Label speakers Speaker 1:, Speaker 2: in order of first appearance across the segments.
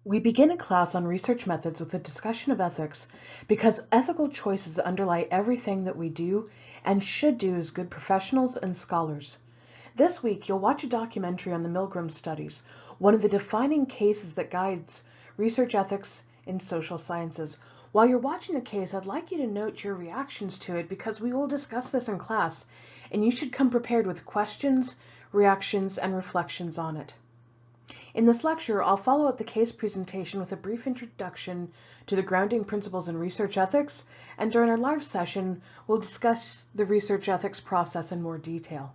Speaker 1: We begin a class on research methods with a discussion of ethics because ethical choices underlie everything that we do and should do as good professionals and scholars. This week, you'll watch a documentary on the Milgram studies, one of the defining cases that guides research ethics in social sciences. While you're watching the case, I'd like you to note your reactions to it because we will discuss this in class, and you should come prepared with questions, reactions, and reflections on it. In this lecture, I'll follow up the case presentation with a brief introduction to the grounding principles in research ethics, and during our live session, we'll discuss the research ethics process in more detail.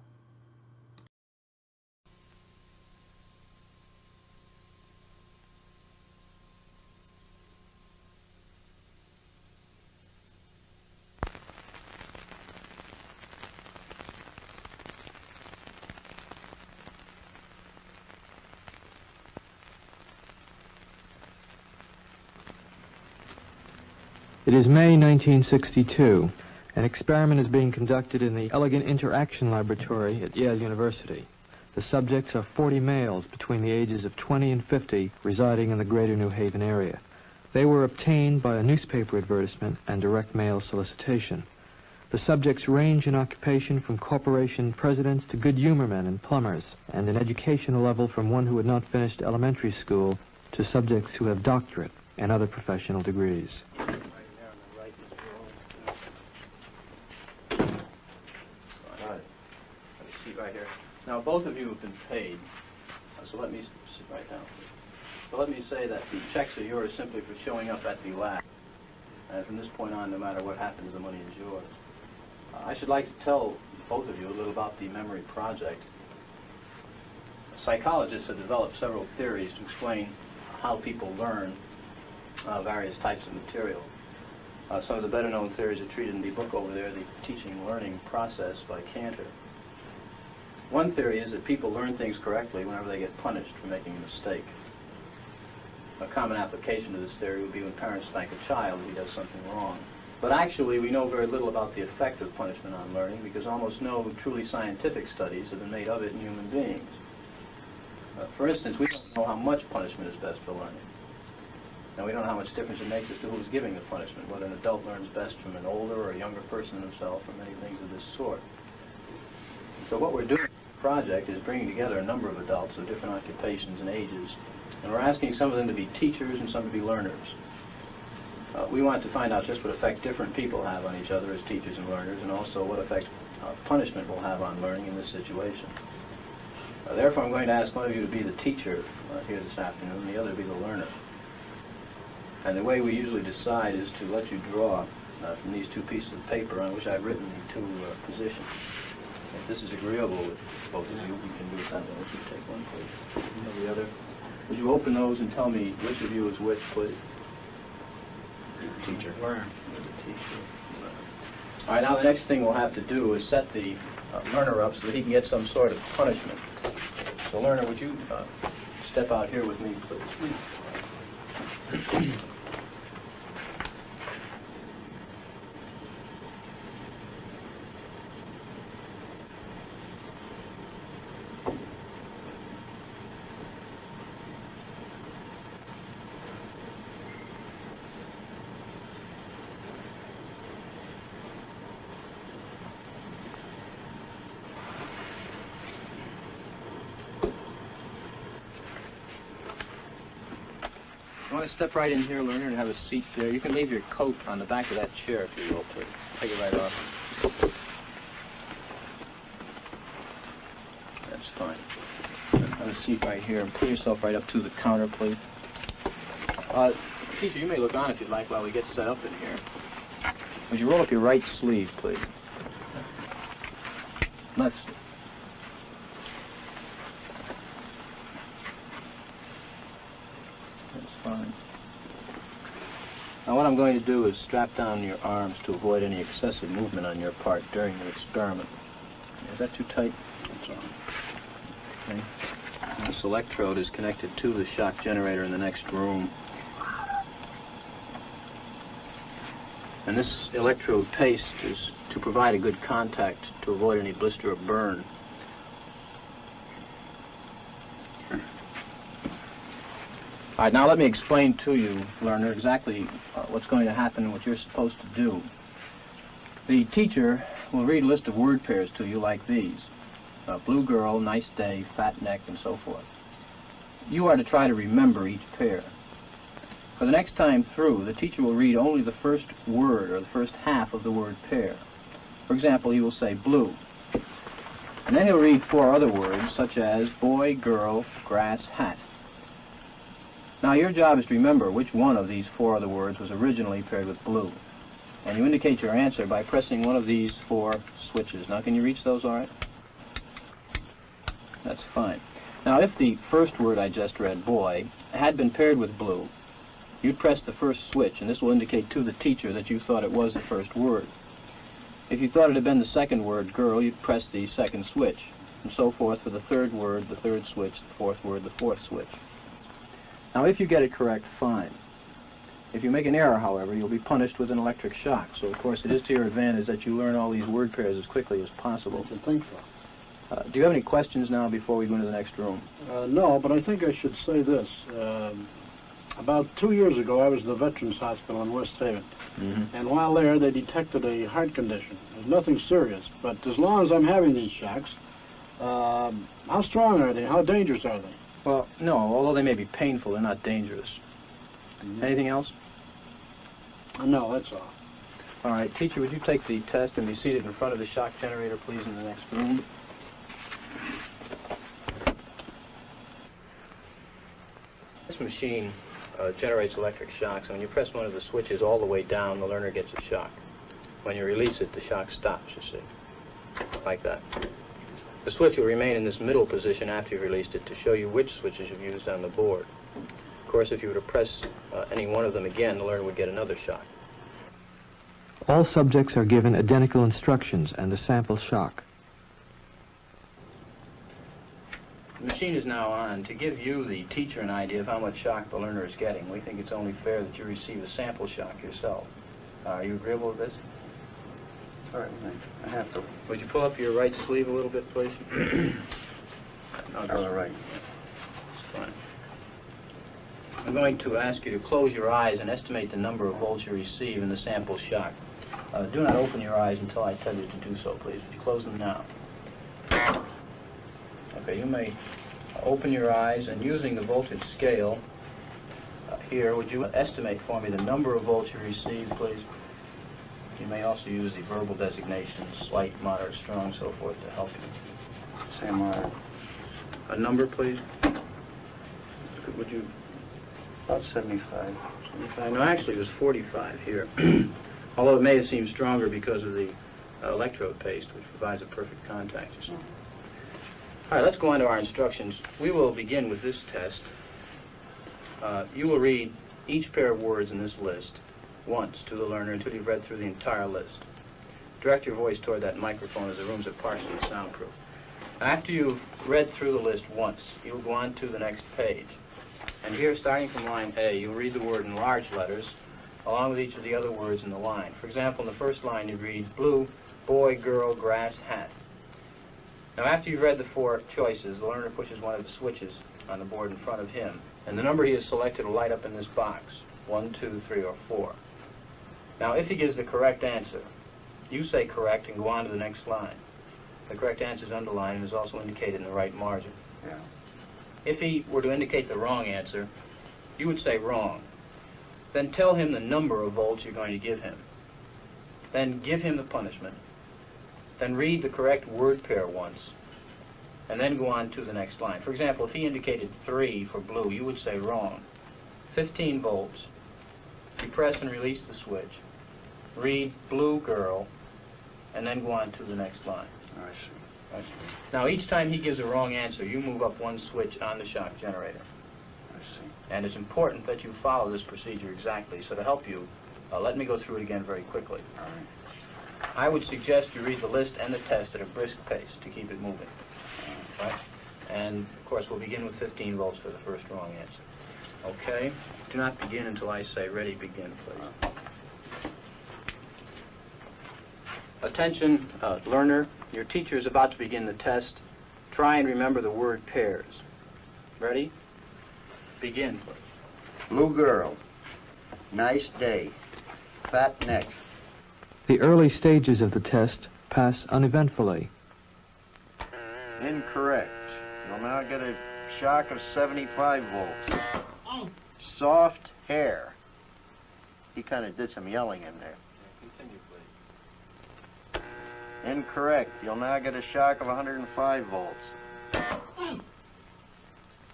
Speaker 2: It is May 1962. An experiment is being conducted in the Elegant Interaction Laboratory at Yale University. The subjects are 40 males between the ages of 20 and 50 residing in the greater New Haven area. They were obtained by a newspaper advertisement and direct mail solicitation. The subjects range in occupation from corporation presidents to good humormen and plumbers, and in educational level from one who had not finished elementary school to subjects who have doctorate and other professional degrees.
Speaker 3: Right here. Now, both of you have been paid, so let me sit right down. So let me say that the checks are yours simply for showing up at the lab. And from this point on, no matter what happens, the money is yours. I should like to tell both of you a little about the memory project. Psychologists have developed several theories to explain how people learn various types of material. Some of the better-known theories are treated in the book over there, The Teaching-Learning Process by Cantor. One theory is that people learn things correctly whenever they get punished for making a mistake. A common application to this theory would be when parents spank a child if he does something wrong. But actually, we know very little about the effect of punishment on learning because almost no truly scientific studies have been made of it in human beings. For instance, we don't know how much punishment is best for learning. And we don't know how much difference it makes as to who's giving the punishment, whether an adult learns best from an older or a younger person himself, or many things of this sort. So what we're doing in the project is bringing together a number of adults of different occupations and ages, and we're asking some of them to be teachers and some to be learners. We want to find out just what effect different people have on each other as teachers and learners, and also what effect punishment will have on learning in this situation. Therefore, I'm going to ask one of you to be the teacher here this afternoon, and the other to be the learner. And the way we usually decide is to let you draw from these two pieces of paper on which I've written the two positions. If this is agreeable with both of you, we can do it that way. Would you take one, please? And the other. Would you open those and tell me which of you is which, please? Teacher. Learner. The teacher. All right, now the next thing we'll have to do is set the learner up so that he can get some sort of punishment. So, learner, would you step out here with me, please? You want to step right in here, learner, and have a seat there. You can leave your coat on the back of that chair if you will, please. Take it right off. That's fine. Have a seat right here and pull yourself right up to the counter, please. Teacher, you may look on if you'd like while we get set up in here. Would you roll up your right sleeve, please? Left sleeve. Fine. Now what I'm going to do is strap down your arms to avoid any excessive movement on your part during the experiment. Is that too tight? That's all. Okay. This electrode is connected to the shock generator in the next room. And this electrode paste is to provide a good contact to avoid any blister or burn. All right, now let me explain to you, learner, exactly what's going to happen and what you're supposed to do. The teacher will read a list of word pairs to you like these. Blue girl, nice day, fat neck, and so forth. You are to try to remember each pair. For the next time through, the teacher will read only the first word or the first half of the word pair. For example, he will say blue. And then he'll read 4 other words, such as boy, girl, grass, hat. Now your job is to remember which one of these 4 other words was originally paired with blue. And you indicate your answer by pressing one of these 4 switches. Now can you reach those all right? That's fine. Now if the first word I just read, boy, had been paired with blue, you'd press the first switch, and this will indicate to the teacher that you thought it was the first word. If you thought it had been the second word, girl, you'd press the second switch, and so forth for the third word, the third switch, the fourth word, the fourth switch. Now, if you get it correct, fine. If you make an error, however, you'll be punished with an electric shock. So, of course, it is to your advantage that you learn all these word pairs as quickly as possible.
Speaker 4: I think so.
Speaker 3: Do you have any questions now before we go into the next room?
Speaker 4: No, but I think I should say this. About 2 years ago, I was at the Veterans Hospital in West Haven. And while there, they detected a heart condition. There's nothing serious, but as long as I'm having these shocks, how strong are they? How dangerous are they?
Speaker 3: Well, no, although they may be painful, they're not dangerous. Anything else?
Speaker 4: No, that's all.
Speaker 3: All right, teacher, would you take the test and be seated in front of the shock generator, please, in the next room? This machine generates electric shocks, and when you press one of the switches all the way down, the learner gets a shock. When you release it, the shock stops, you see, like that. The switch will remain in this middle position after you've released it to show you which switches you've used on the board. Of course, if you were to press any one of them again, the learner would get another shock.
Speaker 2: All subjects are given identical instructions and a sample shock.
Speaker 3: The machine is now on. To give you, the teacher, an idea of how much shock the learner is getting, we think it's only fair that you receive a sample shock yourself. Are you agreeable with this?
Speaker 5: Certainly. I have to.
Speaker 3: Would you pull up your right sleeve a little bit, please?
Speaker 5: All right.
Speaker 3: That's fine. I'm going to ask you to close your eyes and estimate the number of volts you receive in the sample shock. Do not open your eyes until I tell you to do so, please. Would you close them now? Okay, you may open your eyes, and using the voltage scale here, would you estimate for me the number of volts you receive, please? You may also use the verbal designations, slight, moderate, strong, so forth, to help you.
Speaker 5: Say moderate.
Speaker 3: A number, please? Would you?
Speaker 5: About 75.
Speaker 3: 75? No, actually it was 45 here. Although it may have seemed stronger because of the electrode paste, which provides a perfect contact. All right, let's go on to our instructions. We will begin with this test. You will read each pair of words in this list once to the learner until you've read through the entire list. Direct your voice toward that microphone, as the rooms are partially soundproof. After you've read through the list once, you'll go on to the next page. And here, starting from line A, you'll read the word in large letters, along with each of the other words in the line. For example, in the first line, you read blue, boy, girl, grass, hat. Now, after you've read the 4 choices, the learner pushes one of the switches on the board in front of him, and the number he has selected will light up in this box, 1, 2, 3, or 4. Now, if he gives the correct answer, you say correct and go on to the next line. The correct answer is underlined and is also indicated in the right margin.
Speaker 5: Yeah.
Speaker 3: If he were to indicate the wrong answer, you would say wrong. Then tell him the number of volts you're going to give him. Then give him the punishment. Then read the correct word pair once, and then go on to the next line. For example, if he indicated 3 for blue, you would say wrong. 15 volts. You press and release the switch. Read blue girl, and then go on to the next line.
Speaker 5: I see.
Speaker 3: Right. Now, each time he gives a wrong answer, you move up one switch on the shock generator.
Speaker 5: I see.
Speaker 3: And it's important that you follow this procedure exactly. So to help you, let me go through it again very quickly.
Speaker 5: All right.
Speaker 3: I would suggest you read the list and the test at a brisk pace to keep it moving. Right? And, of course, we'll begin with 15 volts for the first wrong answer. Okay? Do not begin until I say ready, begin, please. Attention, learner. Your teacher is about to begin the test. Try and remember the word pairs. Ready? Begin, please.
Speaker 6: Blue girl. Nice day. Fat neck.
Speaker 2: The early stages of the test pass uneventfully.
Speaker 6: Incorrect. You'll now get a shock of 75 volts. Soft hair. He kind of did some yelling in there.
Speaker 3: Continue, please.
Speaker 6: Incorrect. You'll now get a shock of 105 volts.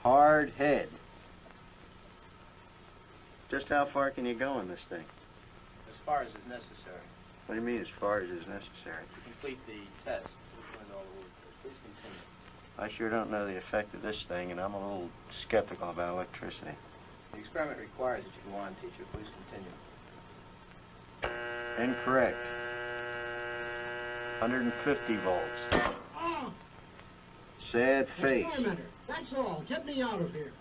Speaker 6: Hard head. Just how far can you go in this thing?
Speaker 3: As far as is necessary.
Speaker 6: What do you mean, as far as is necessary?
Speaker 3: To complete the test. All the words. Please continue.
Speaker 6: I sure don't know the effect of this thing, and I'm a little skeptical about electricity.
Speaker 3: The experiment requires that you go on, teacher. Please continue.
Speaker 6: Incorrect. 150 volts. Sad face.
Speaker 7: Wait a minute. That's all. Get me out of here.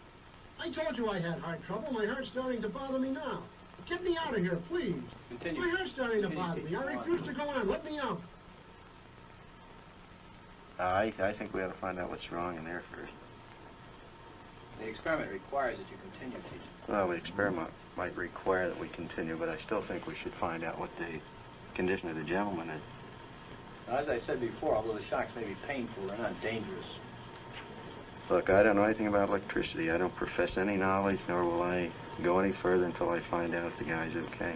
Speaker 7: I told you I had heart trouble. My heart's starting to bother me now. Get me out of here, please.
Speaker 3: Continue.
Speaker 7: My heart's starting to bother me. I
Speaker 3: Continue.
Speaker 7: refuse to go on. Let me out.
Speaker 6: I think we ought to find out what's wrong in there first.
Speaker 3: The experiment requires that you continue, teacher.
Speaker 6: Well, the experiment might require that we continue, but I still think we should find out what the condition of the gentleman is.
Speaker 3: Now, as I said before, although the shocks may be painful, they're not dangerous.
Speaker 6: Look, I don't know anything about electricity. I don't profess any knowledge, nor will I go any further until I find out if the guy's okay.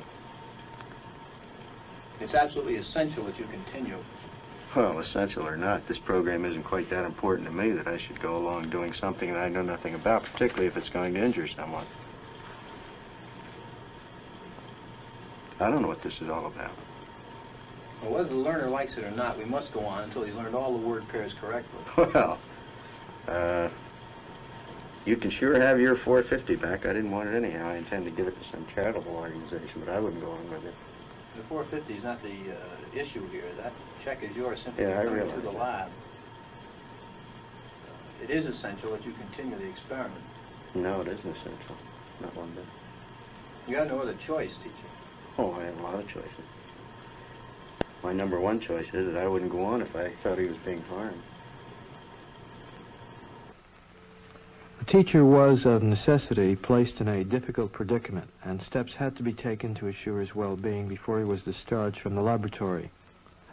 Speaker 3: It's absolutely essential that you continue.
Speaker 6: Well, essential or not, this program isn't quite that important to me that I should go along doing something that I know nothing about, particularly if it's going to injure someone. I don't know what this is all about.
Speaker 3: Well, whether the learner likes it or not, we must go on until he's learned all the word pairs correctly.
Speaker 6: Well, you can sure have your 450 back. I didn't want it anyhow. I intend to give it to some charitable organization, but I wouldn't go on with it.
Speaker 3: The 450 is not the issue here. That check is yours simply
Speaker 6: Yeah, I
Speaker 3: to come
Speaker 6: realize
Speaker 3: to the
Speaker 6: that.
Speaker 3: lab. It is essential that you continue the experiment.
Speaker 6: No, it isn't essential. Not one bit.
Speaker 3: You have no other choice, teacher.
Speaker 6: Oh, I have a lot of choices. My number one choice is that I wouldn't go on if I thought he was being harmed.
Speaker 2: The teacher was, of necessity, placed in a difficult predicament, and steps had to be taken to assure his well-being before he was discharged from the laboratory.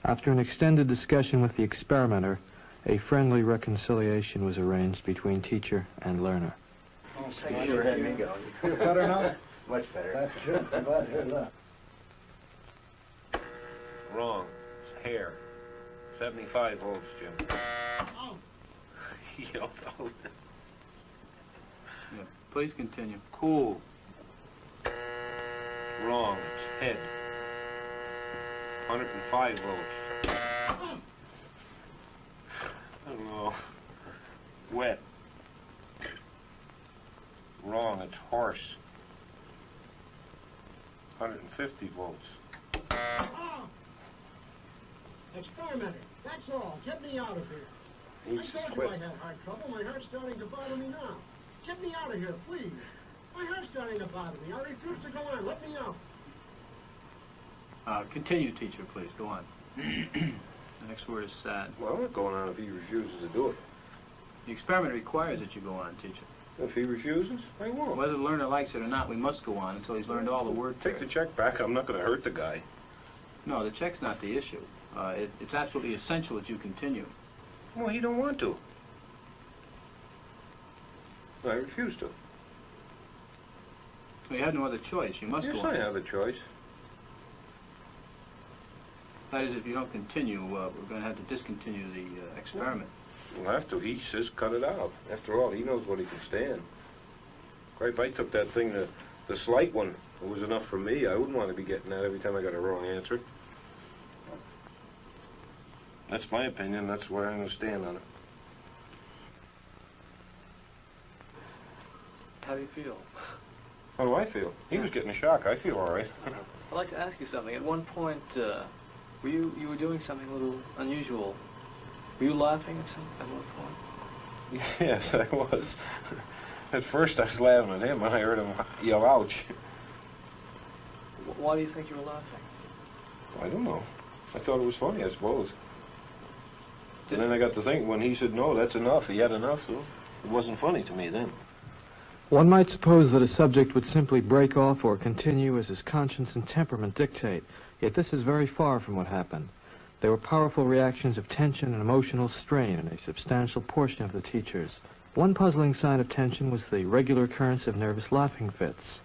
Speaker 2: After an extended discussion with the experimenter, a friendly reconciliation was arranged between teacher and learner.
Speaker 6: You sure had me going.
Speaker 4: Feel better now?
Speaker 6: Much better.
Speaker 4: That's good. I'm glad to hear that.
Speaker 5: Wrong. It's hair. 75 volts, Jim.
Speaker 7: Oh.
Speaker 5: Yo,
Speaker 3: Yeah. Please continue.
Speaker 5: cool. Wrong. It's head. 105 volts. I don't know. Wet. Wrong. It's horse. 150 volts.
Speaker 7: Oh. Experimenter. That's all. Get me out of here.
Speaker 5: He's
Speaker 7: I told you
Speaker 5: quit.
Speaker 7: I had heart trouble. My heart's starting to bother me now. Get me out of here, please. My heart's starting to bother me. I refuse to go on. Let me out.
Speaker 3: Continue, teacher, please. Go on. The next word is sad.
Speaker 5: Well, I'm not going on if he refuses to do it.
Speaker 3: The experiment requires that you go on, teacher.
Speaker 5: If he refuses, I won't.
Speaker 3: Whether the learner likes it or not, we must go on until he's learned all the word
Speaker 5: Take the
Speaker 3: pairs.
Speaker 5: check back. I'm not going to hurt the guy.
Speaker 3: No, the check's not the issue. It's absolutely essential that you continue.
Speaker 5: Well, he don't want to. I refuse to.
Speaker 3: So you have no other choice. You must
Speaker 5: Yes,
Speaker 3: go
Speaker 5: I
Speaker 3: on.
Speaker 5: have a choice.
Speaker 3: That is, if you don't continue, we're going to have to discontinue the experiment.
Speaker 5: We'll have to. He says cut it out. After all, he knows what he can stand. If I took that thing, the slight one, it was enough for me. I wouldn't want to be getting that every time I got a wrong answer. That's my opinion. That's where I'm going to stand on it.
Speaker 8: How do you feel?
Speaker 5: How do I feel? He was getting a shock. I feel all right.
Speaker 8: I'd like to ask you something. At one point, you were doing something a little unusual. Were you laughing at one point?
Speaker 5: Yes, I was. At first, I was laughing at him, and I heard him yell, ouch.
Speaker 8: Why do you think you were laughing?
Speaker 5: I don't know. I thought it was funny, I suppose. And then I got to think, when he said, no, that's enough, he had enough, so it wasn't funny to me then.
Speaker 2: One might suppose that a subject would simply break off or continue as his conscience and temperament dictate, yet this is very far from what happened. There were powerful reactions of tension and emotional strain in a substantial portion of the teachers. One puzzling sign of tension was the regular occurrence of nervous laughing fits.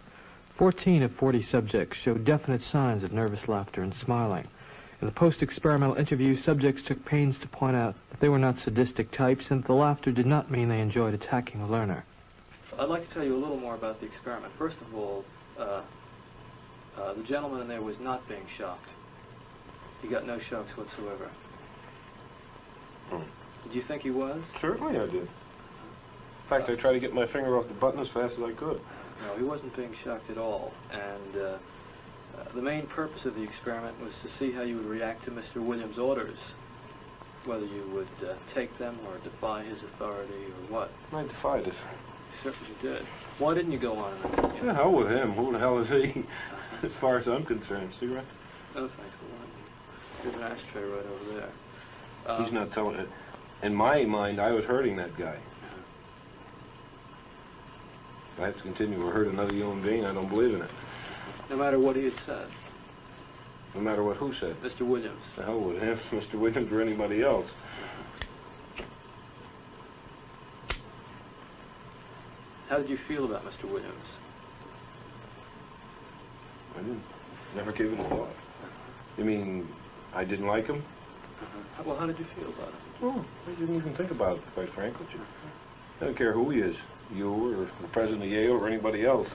Speaker 2: 14 of 40 subjects showed definite signs of nervous laughter and smiling. In the post-experimental interview, subjects took pains to point out that they were not sadistic types and that the laughter did not mean they enjoyed attacking the learner.
Speaker 8: I'd like to tell you a little more about the experiment. First of all, the gentleman in there was not being shocked. He got no shocks whatsoever. Did you think he was?
Speaker 5: Certainly I did. In fact, I tried to get my finger off the button as fast as I could.
Speaker 8: No, he wasn't being shocked at all. And the main purpose of the experiment was to see how you would react to Mr. Williams' orders, whether you would take them or defy his authority or what.
Speaker 5: I defied it.
Speaker 8: You certainly did. Why didn't you go on and
Speaker 5: To the hell with him. Who the hell is he? As far as I'm concerned. Cigarette?
Speaker 8: No, thanks for one. There's an ashtray right over there.
Speaker 5: He's not telling it. In my mind, I was hurting that guy. If I have to continue to hurt another human being, I don't believe in it.
Speaker 8: No matter what he had said.
Speaker 5: No matter what who said.
Speaker 8: Mr. Williams.
Speaker 5: The hell with him, Mr. Williams, or anybody else.
Speaker 8: How did you feel about Mr. Williams?
Speaker 5: I didn't. Never gave it a thought. You mean I didn't like him?
Speaker 8: Well, how did you feel about him?
Speaker 5: Oh, I didn't even think about it, quite frankly. I don't care who he is. You or the president of Yale or anybody else.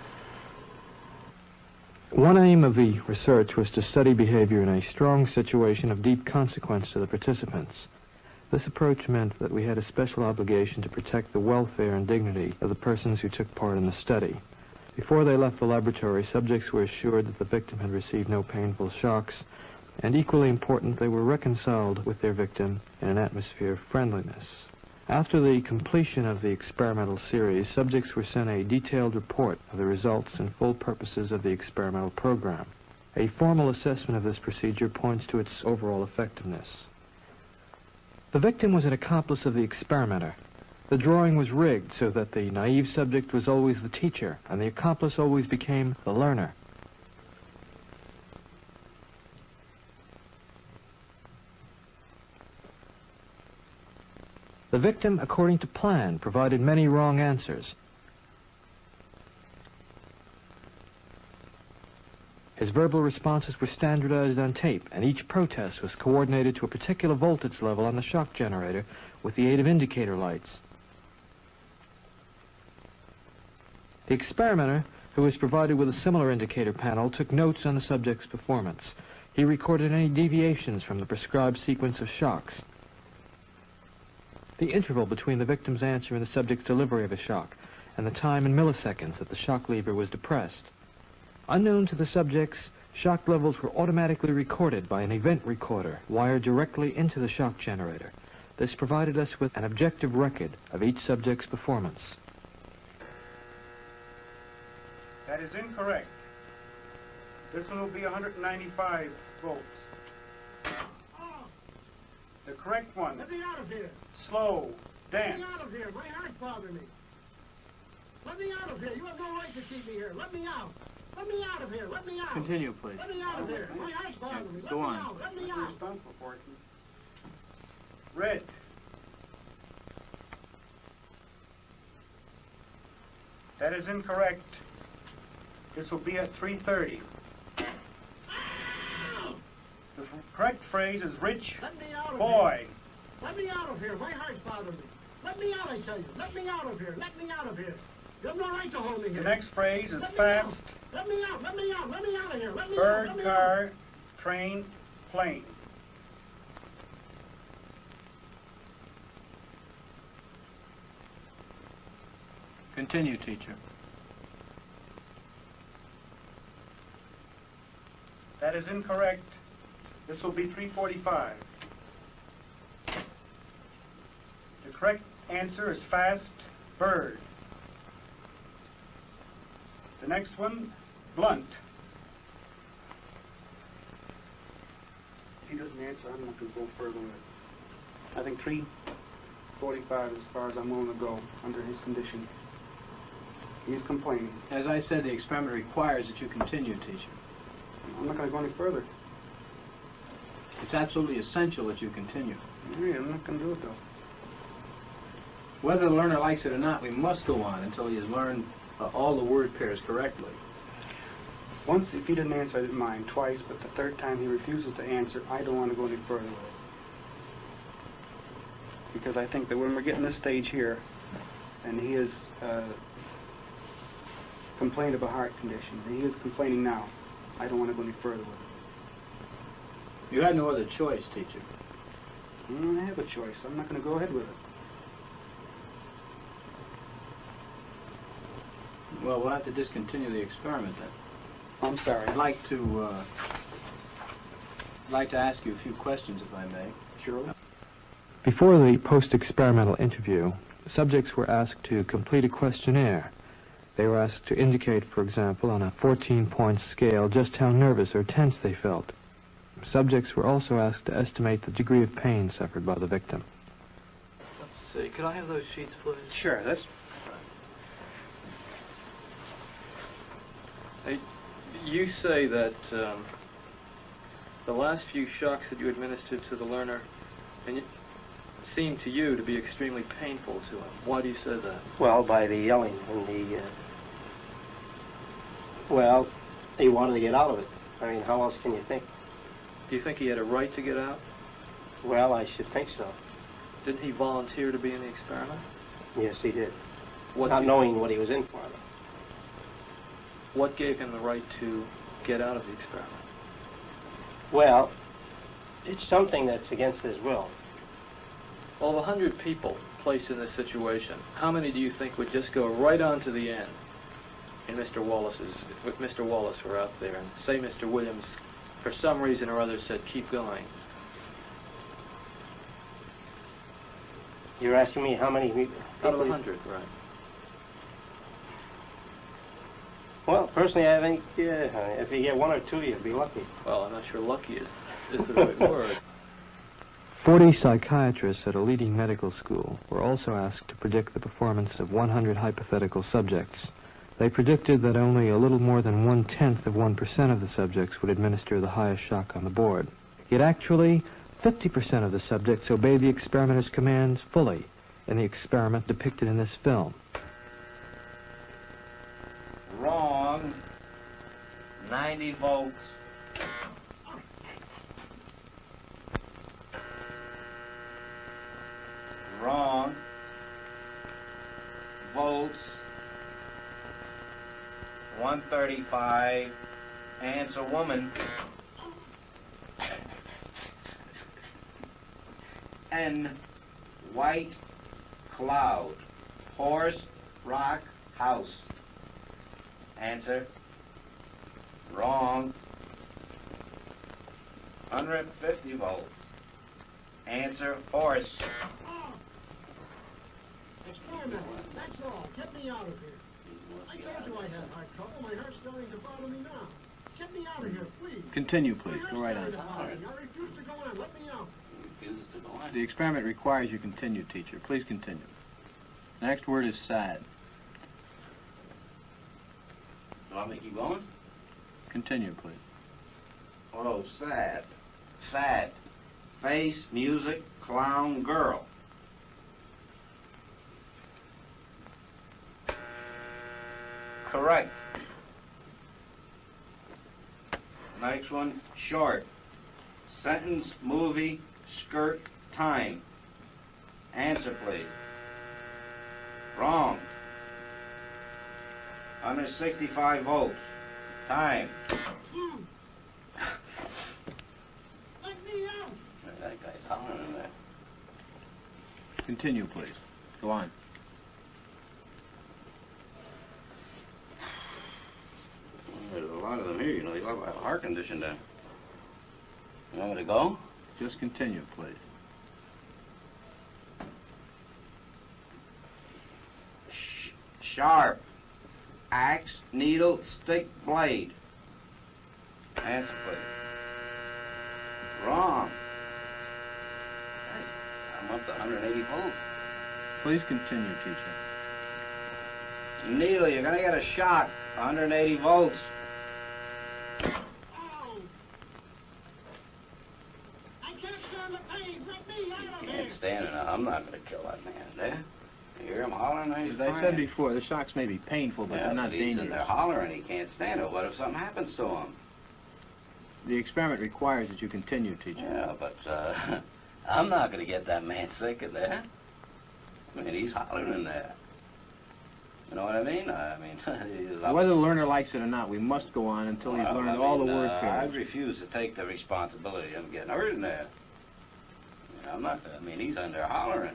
Speaker 2: One aim of the research was to study behavior in a strong situation of deep consequence to the participants. This approach meant that we had a special obligation to protect the welfare and dignity of the persons who took part in the study. Before they left the laboratory, subjects were assured that the victim had received no painful shocks, and equally important, they were reconciled with their victim in an atmosphere of friendliness. After the completion of the experimental series, subjects were sent a detailed report of the results and full purposes of the experimental program. A formal assessment of this procedure points to its overall effectiveness. The victim was an accomplice of the experimenter. The drawing was rigged so that the naive subject was always the teacher, and the accomplice always became the learner. The victim, according to plan, provided many wrong answers. His verbal responses were standardized on tape, and each protest was coordinated to a particular voltage level on the shock generator with the aid of indicator lights. The experimenter, who was provided with a similar indicator panel, took notes on the subject's performance. He recorded any deviations from the prescribed sequence of shocks. The interval between the victim's answer and the subject's delivery of a shock, and the time in milliseconds that the shock lever was depressed. Unknown to the subjects, shock levels were automatically recorded by an event recorder wired directly into the shock generator. This provided us with an objective record of each subject's performance.
Speaker 9: That is incorrect. This one will be 195 volts. The correct one.
Speaker 7: Let me out of here.
Speaker 9: Slow. Dance.
Speaker 7: Let me out of here. My heart's bothering me. Let me out of here. You have no right to keep me here. Let me out. Let me out of here. Let me out.
Speaker 8: Continue, please.
Speaker 7: Let me out of here. My heart's bothering me. Let
Speaker 8: Go
Speaker 7: me
Speaker 8: on.
Speaker 7: out. Let me out.
Speaker 9: Red. That is incorrect. This will be at 3:30. The correct phrase is rich
Speaker 7: Let me out of
Speaker 9: boy.
Speaker 7: here. Let me out of here. My heart's bothering me. Let me out, I tell you. Let me out of here. Let me out of here. You have no right to hold me
Speaker 9: The
Speaker 7: here.
Speaker 9: next phrase is
Speaker 7: Let me
Speaker 9: fast.
Speaker 7: out. Let me out. Let me out. Let me out of here. Let me out.
Speaker 9: Bird,
Speaker 7: Let me
Speaker 9: car, train, plane.
Speaker 8: Continue, teacher.
Speaker 9: That is incorrect. This will be 3:45. The correct answer is fast, bird. The next one, blunt. If he doesn't answer, I'm not going to go further with it. I think 3:45 is as far as I'm willing to go under his condition.
Speaker 10: He's complaining.
Speaker 11: As I said, the experiment requires that you continue, teacher.
Speaker 10: I'm not going to go any further.
Speaker 11: It's absolutely essential that you continue.
Speaker 10: Yeah, I'm not going to do it, though.
Speaker 11: Whether the learner likes it or not, we must go on until he has learned all the word pairs correctly.
Speaker 10: Once, if he didn't answer, I didn't mind. Twice, but the third time he refuses to answer, I don't want to go any further with it. Because I think that when we're getting this stage here, and he is complained of a heart condition, and he is complaining now, I don't want to go any further with it.
Speaker 11: You had no other choice, teacher.
Speaker 10: I don't have a choice. I'm not going to go ahead with it.
Speaker 11: Well, we'll have to discontinue the experiment then.
Speaker 10: I'm sorry.
Speaker 11: I'd like to ask you a few questions, if I may.
Speaker 10: Sure.
Speaker 2: Before the post-experimental interview, subjects were asked to complete a questionnaire. They were asked to indicate, for example, on a 14-point scale, just how nervous or tense they felt. Subjects were also asked to estimate the degree of pain suffered by the victim.
Speaker 8: Let's see. Could I have those sheets, please?
Speaker 10: Sure, that's...
Speaker 8: You say that the last few shocks that you administered to the learner seemed to you to be extremely painful to him. Why do you say that?
Speaker 12: Well, by the yelling and the... well, he wanted to get out of it. I mean, how else can you think?
Speaker 8: Do you think he had a right to get out?
Speaker 12: Well, I should think so.
Speaker 8: Didn't he volunteer to be in the experiment?
Speaker 12: Yes, he did.
Speaker 8: What
Speaker 12: Not knowing what he was in for.
Speaker 8: What gave him the right to get out of the experiment?
Speaker 12: Well, it's something that's against his will.
Speaker 8: Well, of 100 people placed in this situation, how many do you think would just go right on to the end in Mr. Wallace's, if Mr. Wallace were out there, and say Mr. Williams, for some reason or other, said, keep going?
Speaker 12: You're asking me how many people?
Speaker 8: Out of 100, right.
Speaker 12: Well, personally, I think if you get one or two, you'd be lucky.
Speaker 8: Well, I'm not sure lucky is the right word.
Speaker 2: 40 psychiatrists at a leading medical school were also asked to predict the performance of 100 hypothetical subjects. They predicted that only a little more than 1/10 of 1% of the subjects would administer the highest shock on the board. Yet actually, 50% of the subjects obeyed the experimenter's commands fully in the experiment depicted in this film.
Speaker 6: Wrong. 90 volts. Wrong. Volts. 135. Answer woman. N. White cloud. Horse, rock, house. Answer. Wrong. 150 volts. Answer, horse.
Speaker 7: Experiment. That's all. Get me out of here. I told you I had heart trouble. My heart's starting to bother me now. Get me out of here, please.
Speaker 11: Continue, please. Go right on.
Speaker 7: I refuse to go on. Let me out.
Speaker 11: The experiment requires you continue, teacher. Please continue. The next word is sad.
Speaker 6: Do I make you going?
Speaker 11: Continue, please.
Speaker 6: Oh, sad. Sad. Face, music, clown, girl. Correct. Next one, short. Sentence, movie, skirt, time. Answer, please. Wrong. 165 volts. Time.
Speaker 7: Let me out.
Speaker 6: That guy's hollering in there.
Speaker 11: Continue, please. Go on.
Speaker 6: There's a lot of them here, you know. They all have a heart condition then. You want me to go?
Speaker 11: Just continue, please.
Speaker 6: Sharp. Axe, needle, stick, blade. Answer, please. Wrong. I'm up to 180 volts.
Speaker 11: Please continue, teacher.
Speaker 13: Needle, you're gonna get a shock. 180 volts.
Speaker 7: Oh! I can't stand the pain. Let me out of here.
Speaker 13: Can't stand it. I'm not gonna kill that man there. You hear him hollering?
Speaker 11: As I said before, the shocks may be painful, but they're not
Speaker 13: he's in
Speaker 11: dangerous.
Speaker 13: there hollering. He can't stand it. What if something happens to him?
Speaker 11: The experiment requires that you continue, teacher.
Speaker 13: Yeah, but I'm not gonna get that man sick in there. I mean, he's hollering in there. You know what I mean?
Speaker 11: Whether the learner likes it or not, we must go on until he's learned all the word
Speaker 13: I
Speaker 11: pairs.
Speaker 13: refuse to take the responsibility of getting hurt in there. I'm not. I mean, he's in there hollering.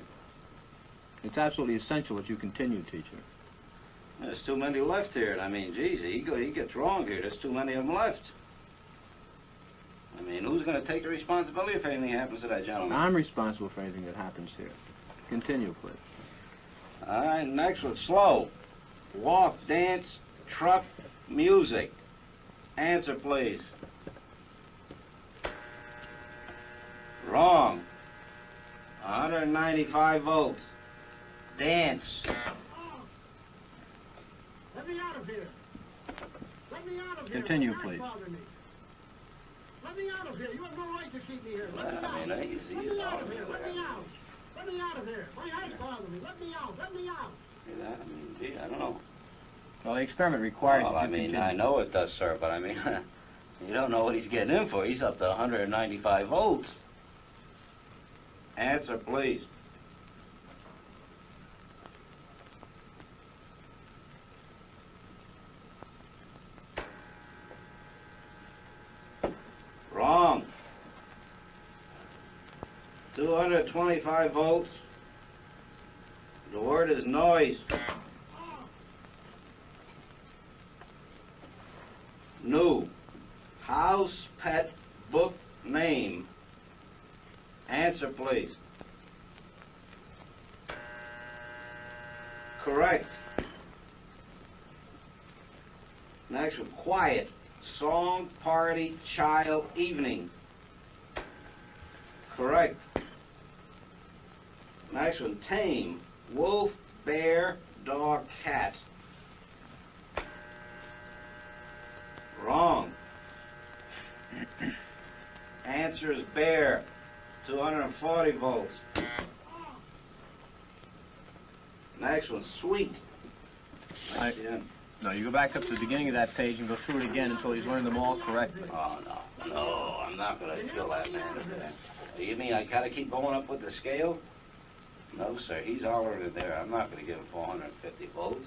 Speaker 11: It's absolutely essential that you continue, teacher.
Speaker 13: There's too many left here, and I mean, geez, he gets wrong here. There's too many of them left. I mean, who's going to take the responsibility if anything happens to that gentleman?
Speaker 11: I'm responsible for anything that happens here. Continue, please.
Speaker 13: All right, next one, slow. Walk, dance, truck, music. Answer, please. Wrong. 195 volts. Dance.
Speaker 7: Oh! Let me out of here. Let me out of here.
Speaker 11: Continue,
Speaker 7: My
Speaker 11: please.
Speaker 7: heart's bothering me. Let me out of here. You have no right to keep me here. Let me
Speaker 13: I
Speaker 7: out.
Speaker 13: mean,
Speaker 7: Let me
Speaker 13: he's
Speaker 7: out of
Speaker 13: hollering
Speaker 7: here.
Speaker 13: in
Speaker 7: Let
Speaker 13: there.
Speaker 7: me out. Let me out of here. My heart's bothering me. Let me out. Let me out.
Speaker 13: See that? I mean, gee, I don't know.
Speaker 11: Well, the experiment requires
Speaker 13: Well,
Speaker 11: that
Speaker 13: I
Speaker 11: you
Speaker 13: mean,
Speaker 11: continue.
Speaker 13: I know it does, sir, but I mean, you don't know what he's getting in for. He's up to 195 volts. Answer, please. Wrong. 225 volts. The word is noise. New. House pet book name. Answer, please. Correct. Next one, quiet. Song, party, child, evening. Correct. Next one, tame. Wolf, bear, dog, cat. Wrong. Answer is bear. 240 volts. Next one, sweet.
Speaker 11: No, you go back up to the beginning of that page and go through it again until he's learned them all correctly.
Speaker 13: Oh, no. No, I'm not going to kill that man. You mean I got to keep going up with the scale? No, sir. He's hollering in there. I'm not going to give him 450 volts.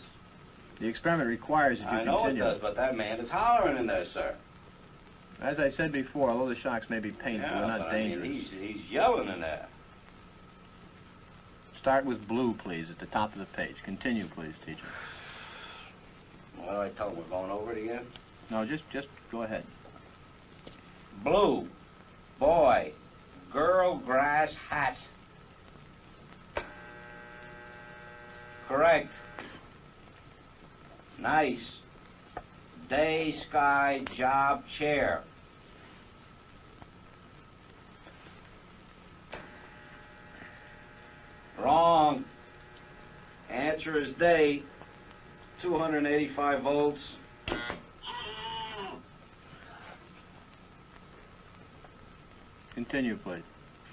Speaker 11: The experiment requires that you
Speaker 13: I know
Speaker 11: continue.
Speaker 13: it does, but that man is hollering in there, sir.
Speaker 11: As I said before, although the shocks may be painful,
Speaker 13: Yeah,
Speaker 11: they're not
Speaker 13: but
Speaker 11: dangerous.
Speaker 13: I mean, he's yelling in there.
Speaker 11: Start with blue, please, at the top of the page. Continue, please, teacher.
Speaker 13: Well, I told him we're going over it again.
Speaker 11: No, just go ahead.
Speaker 13: Blue, boy, girl, grass, hat. Correct. Nice. Day, sky, job, chair. Wrong. Answer is day. 285 volts.
Speaker 11: Continue, please.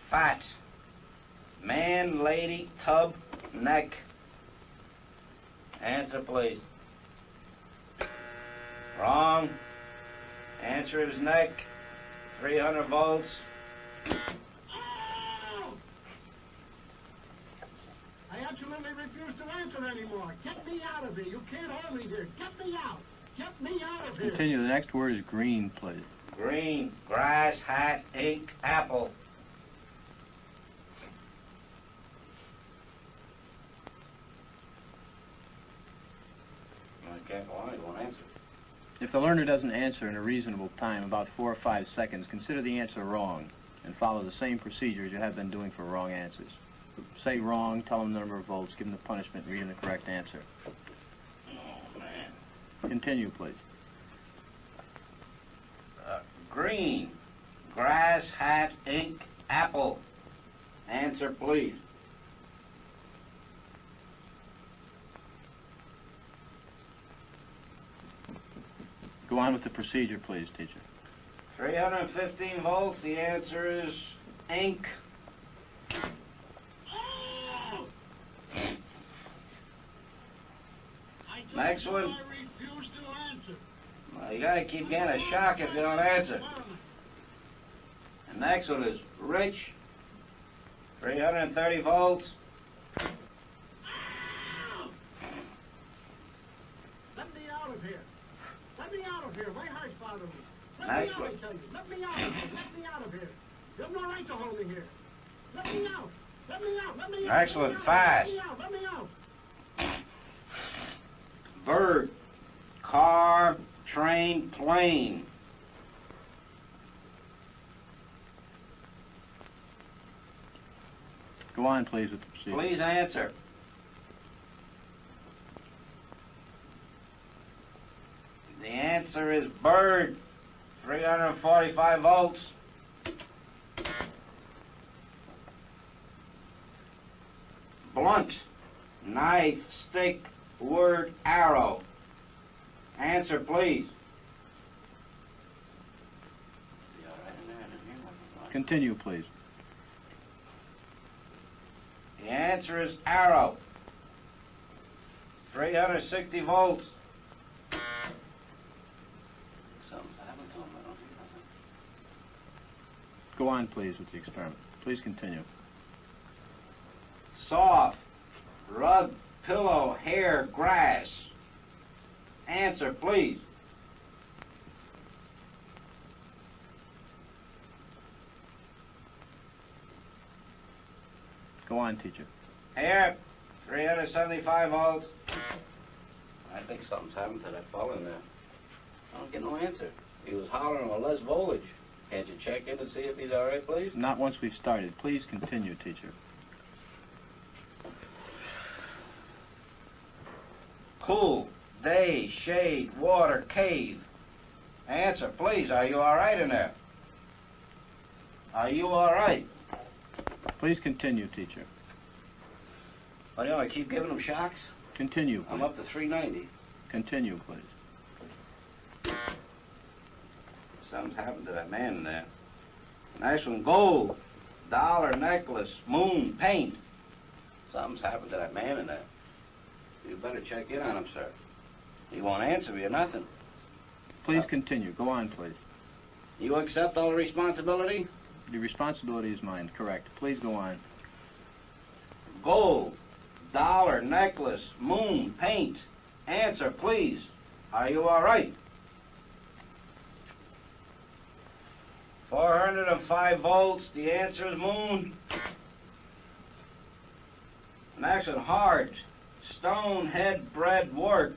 Speaker 13: Fat. Man, lady, tub, neck. Answer, please. Wrong. Answer is neck. 300 volts.
Speaker 7: I absolutely refuse to answer anymore. Get me out of here. You can't hold me here. Get me out. Get me out of here.
Speaker 11: Continue. The next word is green, please.
Speaker 13: Green, grass, hat, ink, apple. I can't go on, he won't answer.
Speaker 11: If the learner doesn't answer in a reasonable time, about 4 or 5 seconds, consider the answer wrong and follow the same procedure as you have been doing for wrong answers. Say wrong, tell him the number of volts, give him the punishment, read him the correct answer.
Speaker 13: Oh, man.
Speaker 11: Continue, please.
Speaker 13: Green, grass, hat, ink, apple. Answer, please.
Speaker 11: Go on with the procedure, please, teacher.
Speaker 13: 315 volts, the answer is ink. Next one.
Speaker 7: I refuse to answer.
Speaker 13: Well, you gotta keep getting a shock if you don't answer. The next one is Rich. 330 volts.
Speaker 7: Let me out of here. Let me out of here. My heart's bothering me. Let
Speaker 13: Next
Speaker 7: me out,
Speaker 13: one.
Speaker 7: I tell you. Let me out of here. Let me out of here. You have no right to hold me here. Let me out. Let me out. Let me out.
Speaker 13: Excellent.
Speaker 7: Let me out.
Speaker 13: Fast.
Speaker 7: Let me out. Let me out.
Speaker 13: Bird. Car. Train. Plane.
Speaker 11: Go on, please, with the procedure.
Speaker 13: Please answer. The answer is bird. 345 volts. Blunt. Knife, stick, word, arrow. Answer, please.
Speaker 11: Continue, please.
Speaker 13: The answer is arrow. 360 volts.
Speaker 11: Go on, please, with the experiment. Please continue.
Speaker 13: Soft. Rug, pillow, hair, grass. Answer, please.
Speaker 11: Go on, teacher.
Speaker 13: Here, 375 volts. I think something's happened to that fellow in there. I don't get no answer. He was hollering on less voltage. Can't you check in and see if he's all right, please?
Speaker 11: Not once we've started. Please continue, teacher.
Speaker 13: Cool, day, shade, water, cave. Answer, please. Are you all right in there? Are you all right?
Speaker 11: Please continue, teacher.
Speaker 13: What do you want, I keep giving him shocks?
Speaker 11: Continue, please.
Speaker 13: I'm up to 390.
Speaker 11: Continue, please.
Speaker 13: Something's happened to that man in there. Nice one, gold, dollar, necklace, moon, paint. Something's happened to that man in there. You better check in on him, sir. He won't answer me or nothing.
Speaker 11: Please continue. Go on, please.
Speaker 13: You accept all the responsibility?
Speaker 11: The responsibility is mine, correct. Please go on.
Speaker 13: Gold, dollar, necklace, moon, paint. Answer, please. Are you all right? 405 volts. The answer is moon. Next one, heart, stone, head, bread, work.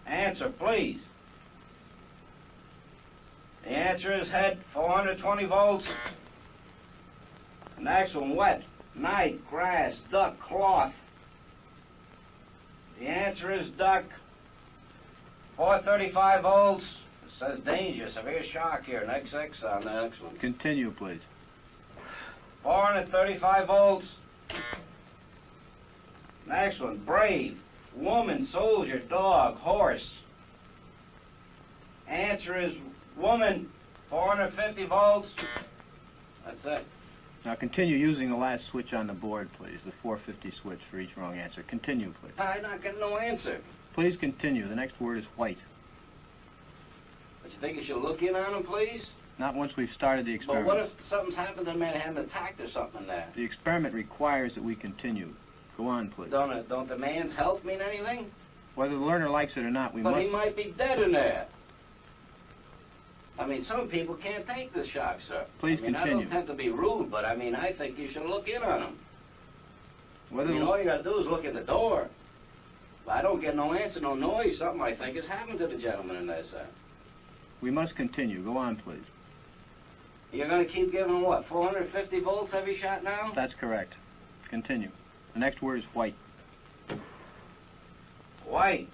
Speaker 13: Answer, please. The answer is head, 420 volts. Next one, wet, night, grass, duck, cloth. The answer is duck, 435 volts. It says danger, severe shock here, an XX on the next one.
Speaker 11: Continue, please.
Speaker 13: 435 volts. Next one, brave, woman, soldier, dog, horse. Answer is woman, 450 volts. That's it.
Speaker 11: Now continue using the last switch on the board, please. The 450 switch for each wrong answer. Continue, please.
Speaker 13: I'm not getting no answer.
Speaker 11: Please continue. The next word is white.
Speaker 13: But you think you should look in on him, please?
Speaker 11: Not once we've started the
Speaker 13: But
Speaker 11: experiment.
Speaker 13: what if something's happened to the man, had an attack or something there?
Speaker 11: The experiment requires that we continue. Go on, please.
Speaker 13: Don't the man's health mean anything?
Speaker 11: Whether the learner likes it or not, we
Speaker 13: But
Speaker 11: must...
Speaker 13: he might be dead in there. I mean, some people can't take the shock, sir.
Speaker 11: Please
Speaker 13: I mean,
Speaker 11: continue.
Speaker 13: I don't tend to be rude, but I mean, I think you should look in on him.
Speaker 11: Whether
Speaker 13: I mean, all you gotta do is look at the door. If I don't get no answer, no noise, something I think has happened to the gentleman in there, sir.
Speaker 11: We must continue. Go on, please.
Speaker 13: You're gonna keep giving him what, 450 volts every shot now?
Speaker 11: That's correct. Continue. The next word is white.
Speaker 13: White,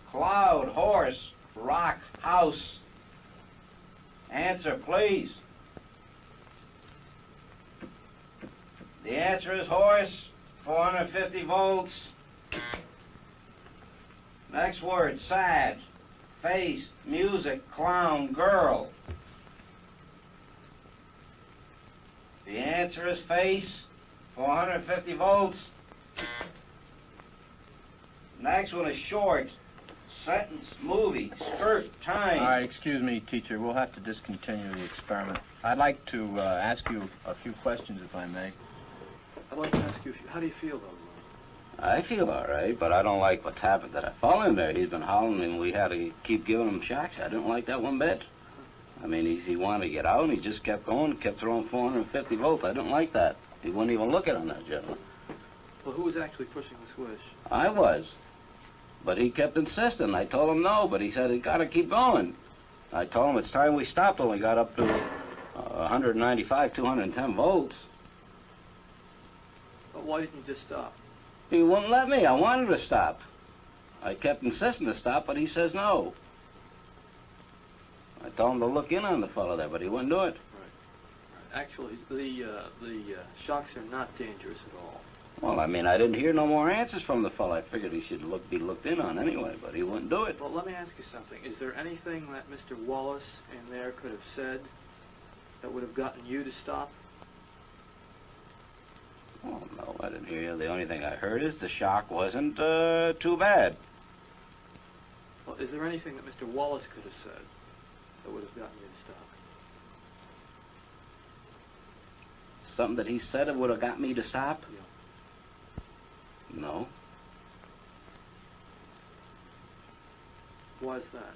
Speaker 13: cloud, horse, rock, house. Answer, please. The answer is horse, 450 volts. Next word, sad, face, music, clown, girl. The answer is face, 450 volts. Next one is short, sentence, movie, skirt, time.
Speaker 11: All right, excuse me, teacher. We'll have to discontinue the experiment. I'd like to ask you a few questions, if I may.
Speaker 8: I'd like to ask you, how do you feel, though?
Speaker 13: I feel all right, but I don't like what's happened to that fellow in there. He's been hollering and we had to keep giving him shocks. I didn't like that one bit. I mean, he wanted to get out and he just kept going, kept throwing 450 volts. I didn't like that. He wouldn't even look at him, that gentleman.
Speaker 8: Well, who was actually pushing the switch?
Speaker 13: I was. But he kept insisting. I told him no, but he said, "He got to keep going." I told him it's time we stopped when we got up to 195, 210 volts.
Speaker 8: But why didn't you just stop?
Speaker 13: He wouldn't let me. I wanted to stop. I kept insisting to stop, but he says no. I told him to look in on the fellow there, but he wouldn't do it.
Speaker 8: Right. Actually, the shocks are not dangerous at all.
Speaker 13: Well, I mean, I didn't hear no more answers from the fellow. I figured he should be looked in on anyway, but he wouldn't do it.
Speaker 8: Well, let me ask you something. Is there anything that Mr. Wallace in there could have said that would have gotten you to stop?
Speaker 13: Oh, no, I didn't hear you. The only thing I heard is the shock wasn't too bad.
Speaker 8: Well, is there anything that Mr. Wallace could have said that would have gotten you to stop?
Speaker 13: Something that he said that would have got me to stop?
Speaker 8: Yeah.
Speaker 13: No.
Speaker 8: Why is that?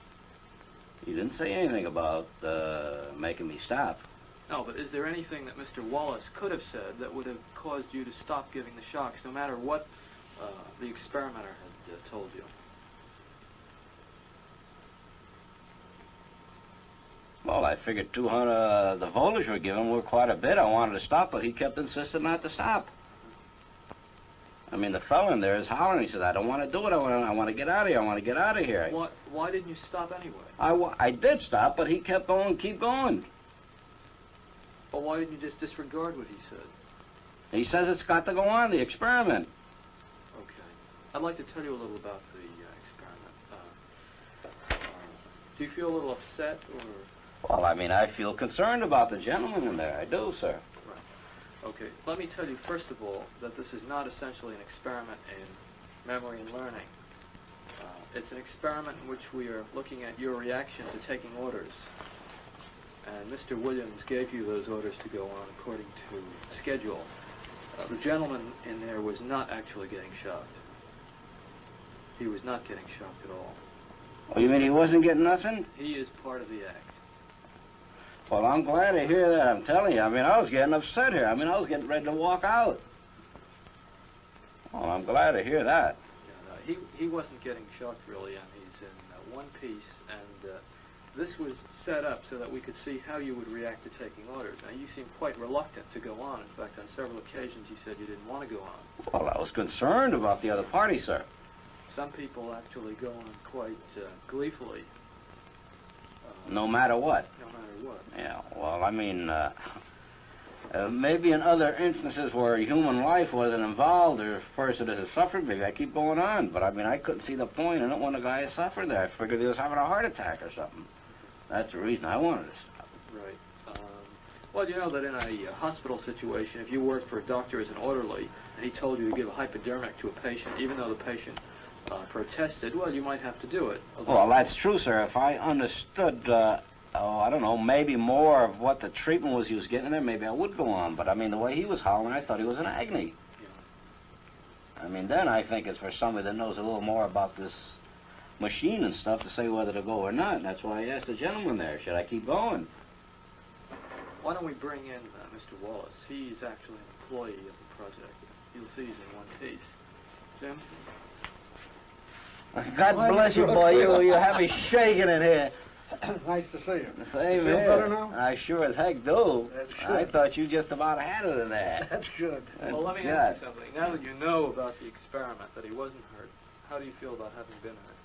Speaker 13: He didn't say anything about making me stop.
Speaker 8: No, but is there anything that Mr. Wallace could have said that would have caused you to stop giving the shocks, no matter what the experimenter had told you?
Speaker 13: Well, I figured 200, the voltage we're giving were quite a bit. I wanted to stop, but he kept insisting not to stop. I mean, the fellow in there is hollering. He said, "I don't want to do it. I want to get out of here. I want to get out of here."
Speaker 8: Why didn't you stop anyway?
Speaker 13: I did stop, but he kept going, keep going.
Speaker 8: Well, why didn't you just disregard what he said?
Speaker 13: He says it's got to go on, the experiment.
Speaker 8: Okay. I'd like to tell you a little about the experiment. Do you feel a little upset, or...?
Speaker 13: Well, I mean, I feel concerned about the gentleman in there. I do, sir.
Speaker 8: Okay, let me tell you first of all that this is not essentially an experiment in memory and learning. It's an experiment in which we are looking at your reaction to taking orders. And Mr. Williams gave you those orders to go on according to schedule. The gentleman in there was not actually getting shocked. He was not getting shocked at all.
Speaker 13: Oh, you mean he wasn't getting nothing?
Speaker 8: He is part of the act.
Speaker 13: Well, I'm glad to hear that, I'm telling you. I mean, I was getting upset here. I mean, I was getting ready to walk out. Well, I'm glad to hear that.
Speaker 8: Yeah, he wasn't getting shocked, really, and he's in one piece, and this was set up so that we could see how you would react to taking orders. Now, you seem quite reluctant to go on. In fact, on several occasions, you said you didn't want to go on.
Speaker 13: Well, I was concerned about the other party, sir.
Speaker 8: Some people actually go on quite gleefully.
Speaker 13: No matter what?
Speaker 8: No matter what.
Speaker 13: Yeah, well, I mean, maybe in other instances where human life wasn't involved or a person has suffered, maybe I keep going on. But, I mean, I couldn't see the point. I don't want a guy to suffer there. I figured he was having a heart attack or something. That's the reason I wanted to stop.
Speaker 8: Right. Well, you know that in a hospital situation, if you worked for a doctor as an orderly, and he told you to give a hypodermic to a patient, even though the patient protested, well, you might have to do it.
Speaker 13: Well, that's true, sir. If I understood, I don't know, maybe more of what the treatment was he was getting there, maybe I would go on. But, I mean, the way he was hollering, I thought he was in agony. Yeah. I mean, then I think it's for somebody that knows a little more about this machine and stuff to say whether to go or not. That's why I asked the gentleman there, should I keep going?
Speaker 8: Why don't we bring in Mr. Wallace? He's actually an employee of the project. You'll see he's in one piece. Jim?
Speaker 13: God bless you, boy. You have me shaking in here.
Speaker 4: Nice to see you.
Speaker 13: Same
Speaker 4: Feel
Speaker 13: here.
Speaker 4: better now?
Speaker 13: I sure as heck do.
Speaker 4: That's good.
Speaker 13: I thought you just about had it in there.
Speaker 4: That's good.
Speaker 8: Well, let me ask you something. Now that you know about the experiment, that he wasn't hurt, how do you feel about having been hurt?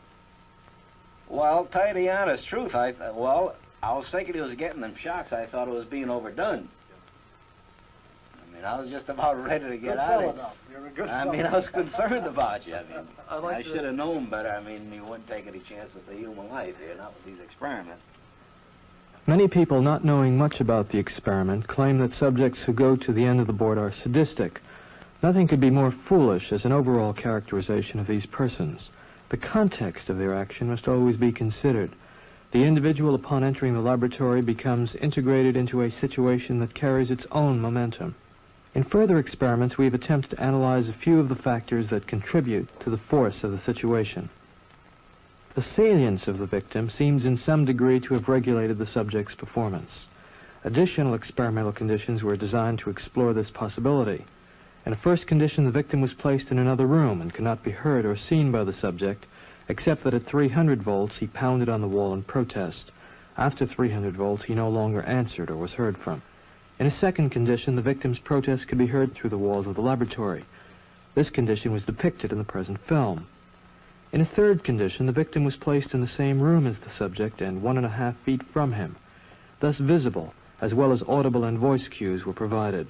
Speaker 13: Well, tell you the honest truth, I was thinking he was getting them shocks. I thought it was being overdone. I mean, I was just about ready to get
Speaker 4: Good
Speaker 13: out
Speaker 4: fellow,
Speaker 13: of it.
Speaker 4: though. You're a good
Speaker 13: I
Speaker 4: fellow.
Speaker 13: mean, I was concerned about you. I mean,
Speaker 8: like
Speaker 13: I
Speaker 8: to-
Speaker 13: should have known better. I mean, you wouldn't take any chances with human life here, not with these experiments.
Speaker 2: Many people, not knowing much about the experiment, claim that subjects who go to the end of the board are sadistic. Nothing could be more foolish as an overall characterization of these persons. The context of their action must always be considered. The individual, upon entering the laboratory, becomes integrated into a situation that carries its own momentum. In further experiments, we have attempted to analyze a few of the factors that contribute to the force of the situation. The salience of the victim seems in some degree to have regulated the subject's performance. Additional experimental conditions were designed to explore this possibility. In a first condition, the victim was placed in another room and could not be heard or seen by the subject, except that at 300 volts he pounded on the wall in protest. After 300 volts, he no longer answered or was heard from. In a second condition, the victim's protest could be heard through the walls of the laboratory. This condition was depicted in the present film. In a third condition, the victim was placed in the same room as the subject and 1.5 feet from him. Thus visible, as well as audible and voice cues were provided.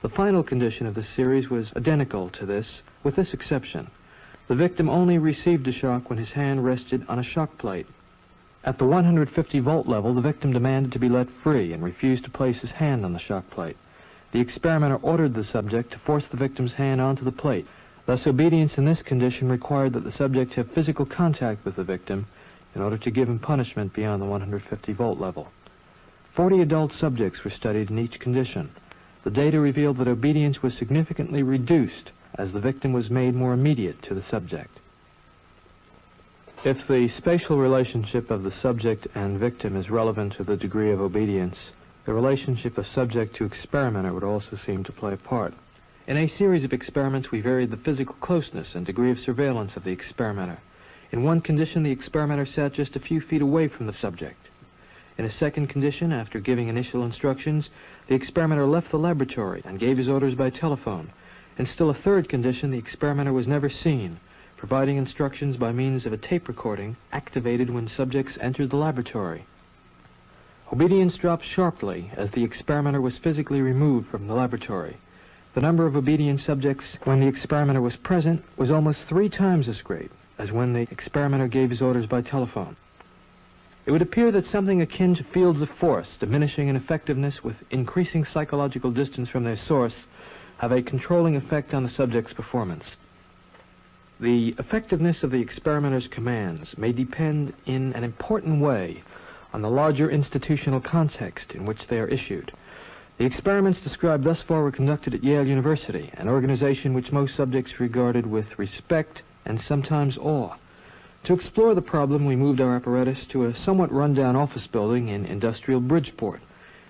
Speaker 2: The final condition of the series was identical to this, with this exception. The victim only received a shock when his hand rested on a shock plate. At the 150 volt level, the victim demanded to be let free and refused to place his hand on the shock plate. The experimenter ordered the subject to force the victim's hand onto the plate. Thus, obedience in this condition required that the subject have physical contact with the victim in order to give him punishment beyond the 150 volt level. 40 adult subjects were studied in each condition. The data revealed that obedience was significantly reduced as the victim was made more immediate to the subject. If the spatial relationship of the subject and victim is relevant to the degree of obedience, the relationship of subject to experimenter would also seem to play a part. In a series of experiments, we varied the physical closeness and degree of surveillance of the experimenter. In one condition, the experimenter sat just a few feet away from the subject. In a second condition, after giving initial instructions, the experimenter left the laboratory and gave his orders by telephone. In still a third condition, the experimenter was never seen, providing instructions by means of a tape recording activated when subjects entered the laboratory. Obedience dropped sharply as the experimenter was physically removed from the laboratory. The number of obedient subjects when the experimenter was present was almost 3 times as great as when the experimenter gave his orders by telephone. It would appear that something akin to fields of force, diminishing in effectiveness with increasing psychological distance from their source, have a controlling effect on the subject's performance. The effectiveness of the experimenter's commands may depend in an important way on the larger institutional context in which they are issued. The experiments described thus far were conducted at Yale University, an organization which most subjects regarded with respect and sometimes awe. To explore the problem, we moved our apparatus to a somewhat run-down office building in industrial Bridgeport,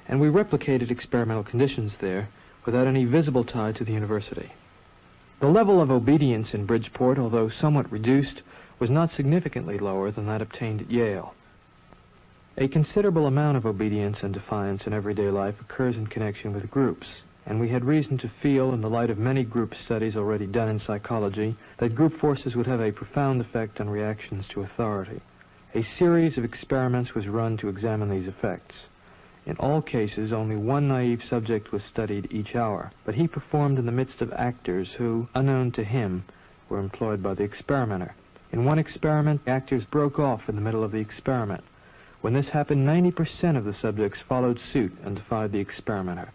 Speaker 2: and we replicated experimental conditions there without any visible tie to the university. The level of obedience in Bridgeport, although somewhat reduced, was not significantly lower than that obtained at Yale. A considerable amount of obedience and defiance in everyday life occurs in connection with groups, and we had reason to feel, in the light of many group studies already done in psychology, that group forces would have a profound effect on reactions to authority. A series of experiments was run to examine these effects. In all cases, only one naive subject was studied each hour, but he performed in the midst of actors who, unknown to him, were employed by the experimenter. In one experiment, actors broke off in the middle of the experiment. When this happened, 90% of the subjects followed suit and defied the experimenter.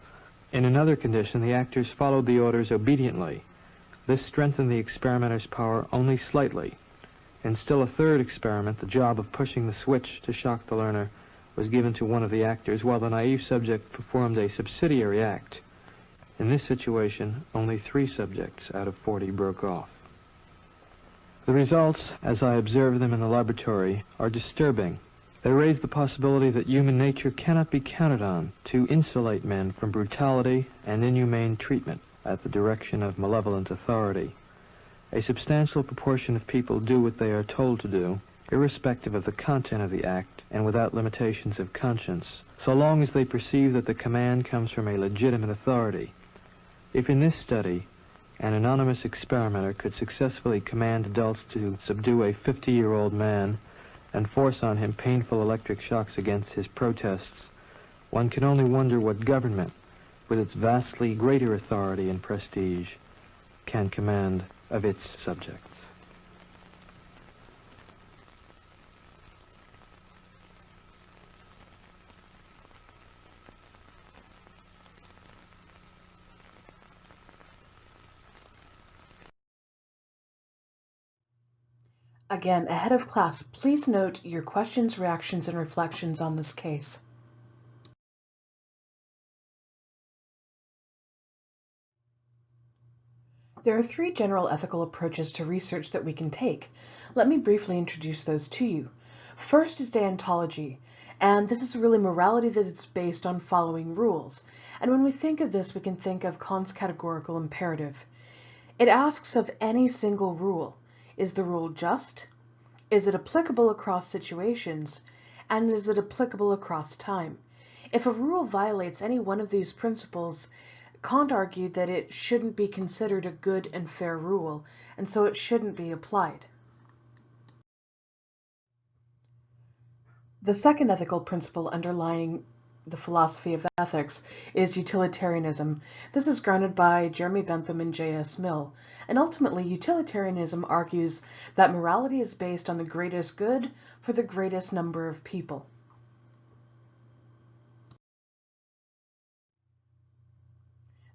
Speaker 2: In another condition, the actors followed the orders obediently. This strengthened the experimenter's power only slightly. In still a third experiment, the job of pushing the switch to shock the learner was given to one of the actors, while the naive subject performed a subsidiary act. In this situation, only 3 subjects out of 40 broke off. The results, as I observed them in the laboratory, are disturbing. They raise the possibility that human nature cannot be counted on to insulate men from brutality and inhumane treatment at the direction of malevolent authority. A substantial proportion of people do what they are told to do, irrespective of the content of the act and without limitations of conscience, so long as they perceive that the command comes from a legitimate authority. If in this study an anonymous experimenter could successfully command adults to subdue a 50-year-old man and force on him painful electric shocks against his protests, one can only wonder what government, with its vastly greater authority and prestige, can command of its subjects.
Speaker 1: Again, ahead of class, please note your questions, reactions, and reflections on this case. There are three general ethical approaches to research that we can take. Let me briefly introduce those to you. First is Deontology, and this is really morality that is based on following rules. And when we think of this, we can think of Kant's categorical imperative. It asks of any single rule, is the rule just? Is it applicable across situations? And is it applicable across time? If a rule violates any one of these principles, Kant argued that it shouldn't be considered a good and fair rule, and so it shouldn't be applied. The second ethical principle underlying the philosophy of ethics is utilitarianism. This is grounded by Jeremy Bentham and J.S. Mill. And ultimately, utilitarianism argues that morality is based on the greatest good for the greatest number of people.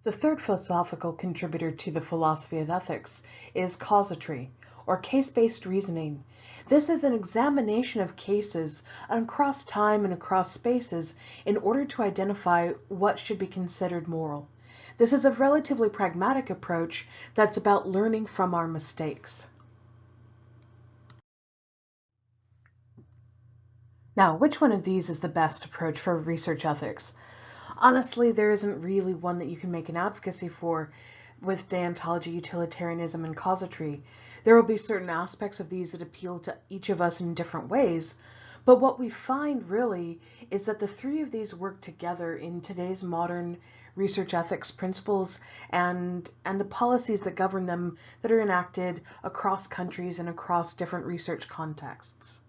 Speaker 1: The third philosophical contributor to the philosophy of ethics is causatory, or case-based reasoning. This is an examination of cases across time and across spaces in order to identify what should be considered moral. This is a relatively pragmatic approach that's about learning from our mistakes. Now, which one of these is the best approach for research ethics? Honestly, there isn't really one that you can make an advocacy for with deontology, utilitarianism, and causatory. There will be certain aspects of these that appeal to each of us in different ways, but what we find really is that the three of these work together in today's modern research ethics principles and the policies that govern them that are enacted across countries and across different research contexts.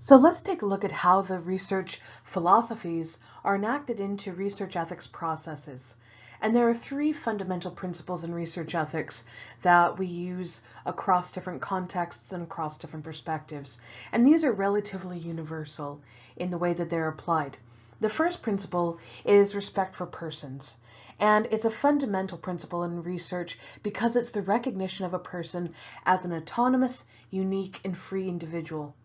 Speaker 1: So let's take a look at how the research philosophies are enacted into research ethics processes. And there are three fundamental principles in research ethics that we use across different contexts and across different perspectives. And these are relatively universal in the way that they're applied. The first principle is respect for persons. And it's a fundamental principle in research because it's the recognition of a person as an autonomous, unique, and free individual.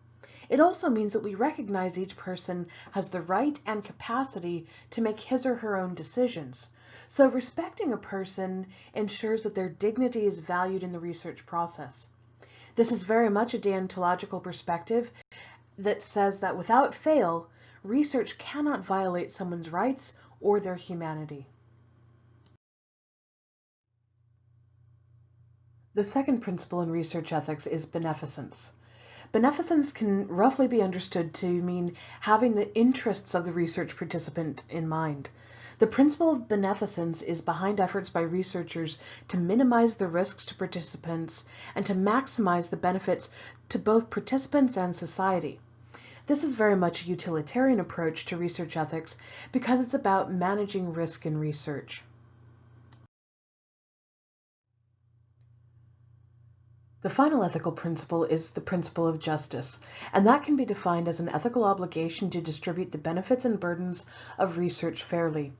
Speaker 1: It also means that we recognize each person has the right and capacity to make his or her own decisions. So respecting a person ensures that their dignity is valued in the research process. This is very much a deontological perspective that says that without fail, research cannot violate someone's rights or their humanity. The second principle in research ethics is beneficence. Beneficence can roughly be understood to mean having the interests of the research participant in mind. The principle of beneficence is behind efforts by researchers to minimize the risks to participants and to maximize the benefits to both participants and society. This is very much a utilitarian approach to research ethics because it's about managing risk in research. The final ethical principle is the principle of justice, and that can be defined as an ethical obligation to distribute the benefits and burdens of research fairly.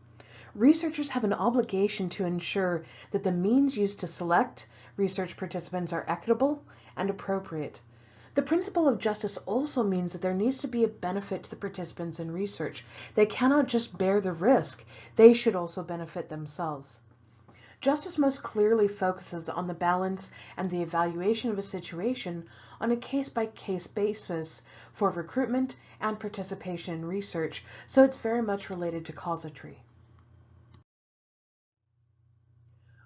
Speaker 1: Researchers have an obligation to ensure that the means used to select research participants are equitable and appropriate. The principle of justice also means that there needs to be a benefit to the participants in research. They cannot just bear the risk, they should also benefit themselves. Justice most clearly focuses on the balance and the evaluation of a situation on a case-by-case basis for recruitment and participation in research, so it's very much related to causatory.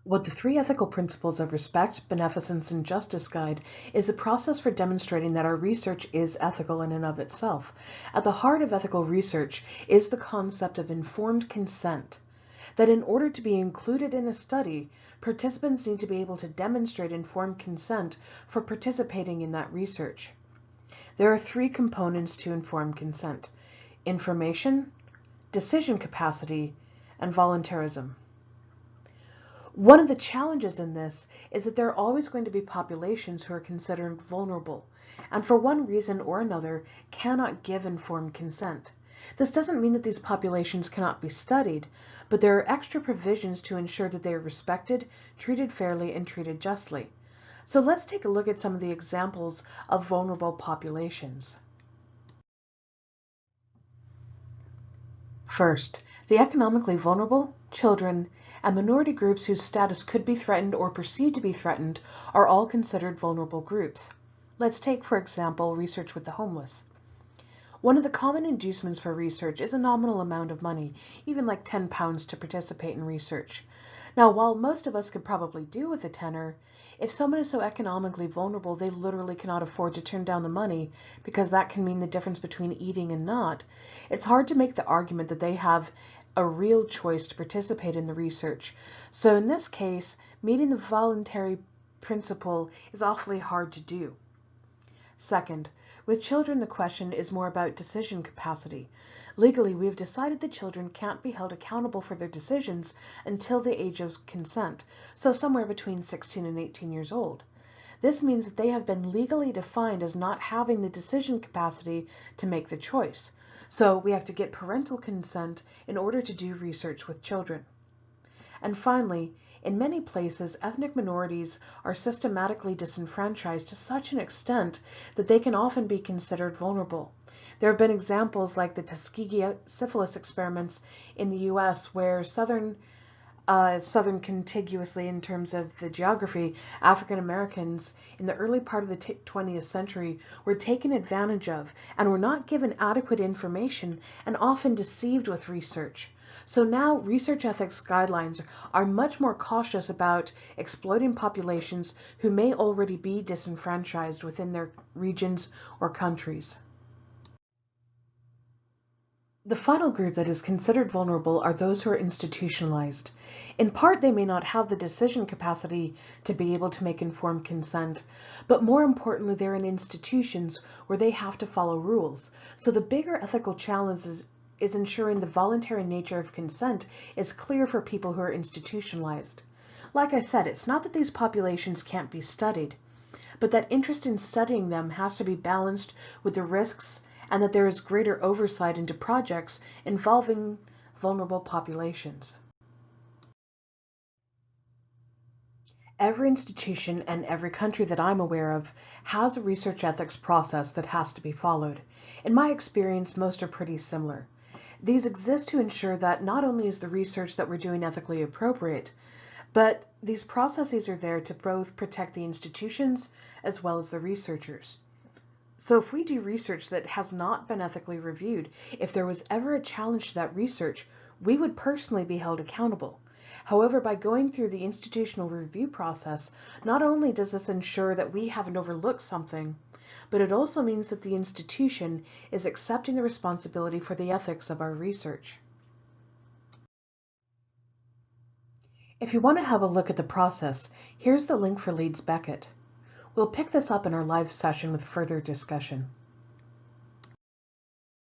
Speaker 1: What the three ethical principles of respect, beneficence, and justice guide is the process for demonstrating that our research is ethical in and of itself. At the heart of ethical research is the concept of informed consent. That in order to be included in a study, participants need to be able to demonstrate informed consent for participating in that research. There are three components to informed consent: information, decision capacity, and voluntarism. One of the challenges in this is that there are always going to be populations who are considered vulnerable, and for one reason or another cannot give informed consent. This doesn't mean that these populations cannot be studied, but there are extra provisions to ensure that they are respected, treated fairly, and treated justly. So let's take a look at some of the examples of vulnerable populations. First, the economically vulnerable, children, and minority groups whose status could be threatened or perceived to be threatened are all considered vulnerable groups. Let's take, for example, research with the homeless. One of the common inducements for research is a nominal amount of money, even like £10 to participate in research. Now, while most of us could probably do with a tenner, if someone is so economically vulnerable they literally cannot afford to turn down the money because that can mean the difference between eating and not, it's hard to make the argument that they have a real choice to participate in the research. So in this case, meeting the voluntary principle is awfully hard to do. Second, with children, the question is more about decision capacity. Legally, we have decided that children can't be held accountable for their decisions until the age of consent, so somewhere between 16 and 18 years old. This means that they have been legally defined as not having the decision capacity to make the choice. So we have to get parental consent in order to do research with children. And finally, in many places, ethnic minorities are systematically disenfranchised to such an extent that they can often be considered vulnerable. There have been examples like the Tuskegee syphilis experiments in the U.S. where southern contiguously in terms of the geography, African Americans in the early part of the 20th century were taken advantage of and were not given adequate information and often deceived with research. So now research ethics guidelines are much more cautious about exploiting populations who may already be disenfranchised within their regions or countries. The final group that is considered vulnerable are those who are institutionalized. In part, they may not have the decision capacity to be able to make informed consent, but more importantly, they're in institutions where they have to follow rules. So the bigger ethical challenge is ensuring the voluntary nature of consent is clear for people who are institutionalized. Like I said, it's not that these populations can't be studied, but that interest in studying them has to be balanced with the risks and that there is greater oversight into projects involving vulnerable populations. Every institution and every country that I'm aware of has a research ethics process that has to be followed. In my experience, most are pretty similar. These exist to ensure that not only is the research that we're doing ethically appropriate, but these processes are there to both protect the institutions as well as the researchers. So if we do research that has not been ethically reviewed, if there was ever a challenge to that research, we would personally be held accountable. However, by going through the institutional review process, not only does this ensure that we haven't overlooked something, but it also means that the institution is accepting the responsibility for the ethics of our research. If you want to have a look at the process, here's the link for Leeds Beckett. We'll pick this up in our live session with further discussion.